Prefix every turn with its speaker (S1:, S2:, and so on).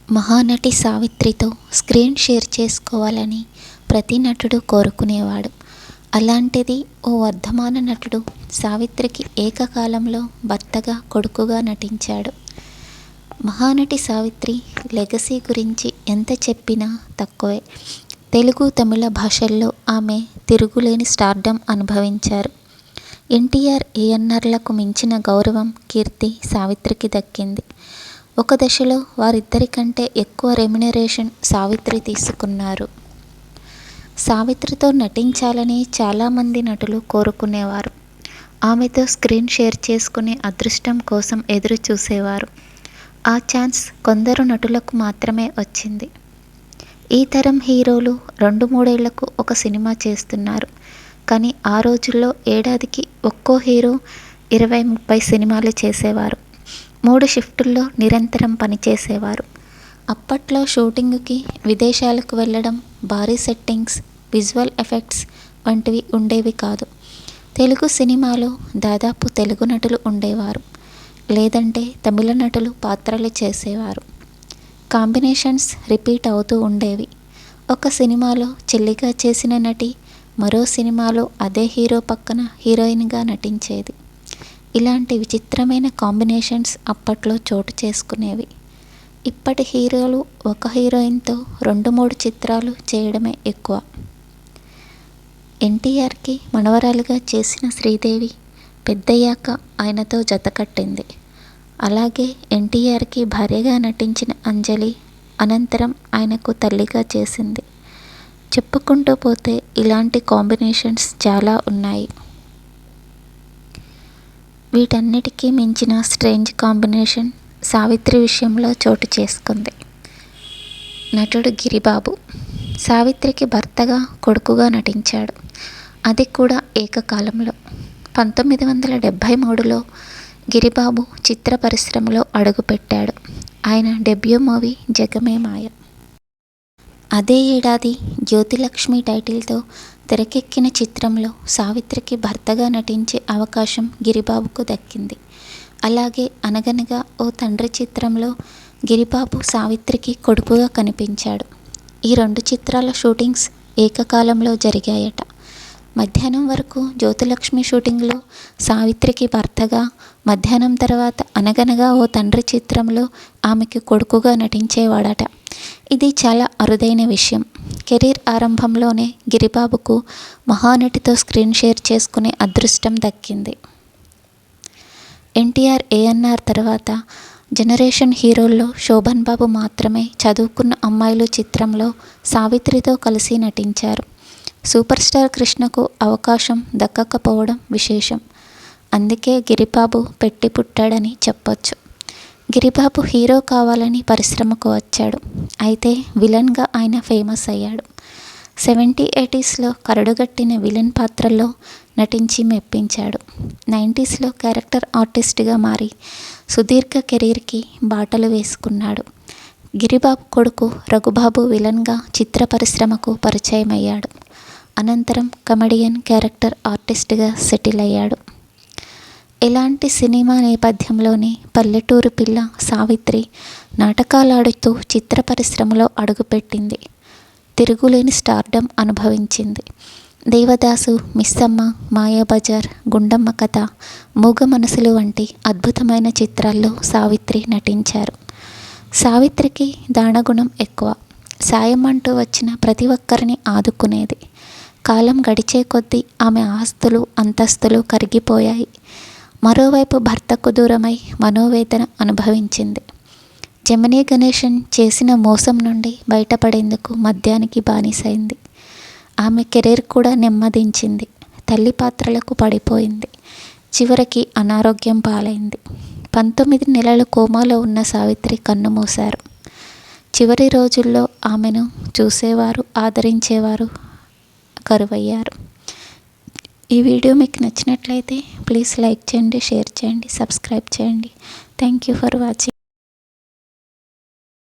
S1: Mahanati సావిత్రితో screen share చేసుకోవాలని ప్రతి నటుడు కోరుకునేవాడు. అలాంటిది ఓ వర్ధమాన నటుడు సావిత్రికి ఏకకాలంలో భర్తగా, కొడుకుగా నటించాడు. మహానటి సావిత్రి లెగసీ గురించి ఎంత చెప్పినా తక్కువే. తెలుగు, తమిళ భాషల్లో ఆమె తిరుగులేని స్టార్డమ్ అనుభవించారు. ఎన్టీఆర్, ఏఎన్నార్లకు మించిన గౌరవం, కీర్తి సావిత్రికి దక్కింది. ఒక దశలో వారిద్దరికంటే ఎక్కువ రెమ్యునరేషన్ సావిత్రి తీసుకున్నారు. సావిత్రితో నటించాలని చాలామంది నటులు కోరుకునేవారు. ఆమెతో స్క్రీన్ షేర్ చేసుకునే అదృష్టం కోసం ఎదురు చూసేవారు. ఆ ఛాన్స్ కొందరు నటులకు మాత్రమే వచ్చింది. ఈ తరం హీరోలు 2-3 ఏళ్లకు ఒక సినిమా చేస్తున్నారు. కానీ ఆ రోజుల్లో ఏడాదికి ఒక్కో హీరో 20-30 సినిమాలు చేసేవారు. 3 షిఫ్టుల్లో నిరంతరం పనిచేసేవారు. అప్పట్లో షూటింగుకి విదేశాలకు వెళ్ళడం, భారీ సెట్టింగ్స్, విజువల్ ఎఫెక్ట్స్ వంటివి ఉండేవి కాదు. తెలుగు సినిమాలో దాదాపు తెలుగు నటులు ఉండేవారు, లేదంటే తమిళ నటులు పాత్రలు చేసేవారు. కాంబినేషన్స్ రిపీట్ అవుతూ ఉండేవి. ఒక సినిమాలో చెల్లిగా చేసిన నటి మరో సినిమాలో అదే హీరో పక్కన హీరోయిన్గా నటించేది. ఇలాంటి విచిత్రమైన కాంబినేషన్స్ అప్పట్లో చోటు చేసుకునేవి. ఇప్పటి హీరోలు ఒక హీరోయిన్తో 2-3 చిత్రాలు చేయడమే ఎక్కువ. ఎన్టీఆర్కి మనవరాలుగా చేసిన శ్రీదేవి పెద్దయ్యాక ఆయనతో జతకట్టింది. అలాగే ఎన్టీఆర్కి భార్యగా నటించిన అంజలి అనంతరం ఆయనకు తల్లిగా చేసింది. చెప్పుకుంటూ పోతే ఇలాంటి కాంబినేషన్స్ చాలా ఉన్నాయి. వీటన్నిటికీ మించిన స్ట్రేంజ్ కాంబినేషన్ సావిత్రి విషయంలో చోటు చేసుకుంది. నటుడు గిరిబాబు సావిత్రికి భర్తగా, కొడుకుగా నటించాడు. అది కూడా ఏకకాలంలో. 1973లో గిరిబాబు చిత్ర పరిశ్రమలో అడుగుపెట్టాడు. ఆయన డెబ్యూ మూవీ జగమే మాయ. అదే ఏడాది జ్యోతిలక్ష్మి టైటిల్తో తెరకెక్కిన చిత్రంలో సావిత్రికి భర్తగా నటించే అవకాశం గిరిబాబుకు దక్కింది. అలాగే అనగనగా ఓ తండ్రి చిత్రంలో గిరిబాబు సావిత్రికి కొడుకుగా కనిపించాడు. ఈ 2 చిత్రాల షూటింగ్స్ ఏకకాలంలో జరిగాయట. మధ్యాహ్నం వరకు జ్యోతిలక్ష్మి షూటింగ్లో సావిత్రికి భర్తగా, మధ్యాహ్నం తర్వాత అనగనగా ఓ తండ్రి చిత్రంలో ఆమెకి కొడుకుగా నటించేవాడట. ఇది చాలా అరుదైన విషయం. కెరీర్ ఆరంభంలోనే గిరిబాబుకు మహానటితో స్క్రీన్ షేర్ చేసుకునే అదృష్టం దక్కింది. ఎన్టీఆర్, ఏఎన్నార్ తర్వాత జనరేషన్ హీరోల్లో శోభన్ బాబు మాత్రమే చదువుకున్న అమ్మాయిలు చిత్రంలో సావిత్రితో కలిసి నటించారు. సూపర్ స్టార్ కృష్ణకు అవకాశం దక్కకపోవడం విశేషం. అందుకే గిరిబాబు పెట్టి పుట్టాడని చెప్పొచ్చు. గిరిబాబు హీరో కావాలని పరిశ్రమకు వచ్చాడు. అయితే విలన్గా ఆయన ఫేమస్ అయ్యాడు. 70s, 80sలో కరడుగట్టిన విలన్ పాత్రల్లో నటించి మెప్పించాడు. 90sలో క్యారెక్టర్ ఆర్టిస్ట్గా మారి సుదీర్ఘ కెరీర్కి బాటలు వేసుకున్నాడు. గిరిబాబు కొడుకు రఘుబాబు విలన్గా చిత్ర పరిశ్రమకు పరిచయం అయ్యాడు. అనంతరం కమెడియన్, క్యారెక్టర్ ఆర్టిస్ట్గా సెటిల్ అయ్యాడు. ఇలాంటి సినిమా నేపథ్యంలోనే పల్లెటూరు పిల్ల సావిత్రి నాటకాలాడుతూ చిత్ర పరిశ్రమలో అడుగుపెట్టింది. తిరుగులేని స్టార్డమ్ అనుభవించింది. దేవదాసు, మిస్సమ్మ, మాయాబజార్, గుండమ్మ కథ, మూగ మనసులు వంటి అద్భుతమైన చిత్రాల్లో సావిత్రి నటించారు. సావిత్రికి దానగుణం ఎక్కువ. సాయం అంటూ వచ్చిన ప్రతి ఒక్కరిని ఆదుకునేది. కాలం గడిచే కొద్దీ ఆమె ఆస్తులు, అంతస్తులు కరిగిపోయాయి. మరోవైపు భర్తకు దూరమై మనోవేదన అనుభవించింది. జమినీ గణేశన్ చేసిన మోసం నుండి బయటపడేందుకు మద్యానికి బానిసైంది. ఆమె కెరీర్ కూడా నెమ్మదించింది. తల్లి పాత్రలకు పడిపోయింది. చివరికి అనారోగ్యం పాలైంది. 19 నెలలు కోమాలో ఉన్న సావిత్రి కన్నుమూశారు. చివరి రోజుల్లో ఆమెను చూసేవారు, ఆదరించేవారు కరువయ్యారు. ఈ వీడియో మీకు నచ్చినట్లయితే ప్లీజ్ లైక్ చేయండి, షేర్ చేయండి, సబ్స్క్రైబ్ చేయండి. Thank you for watching.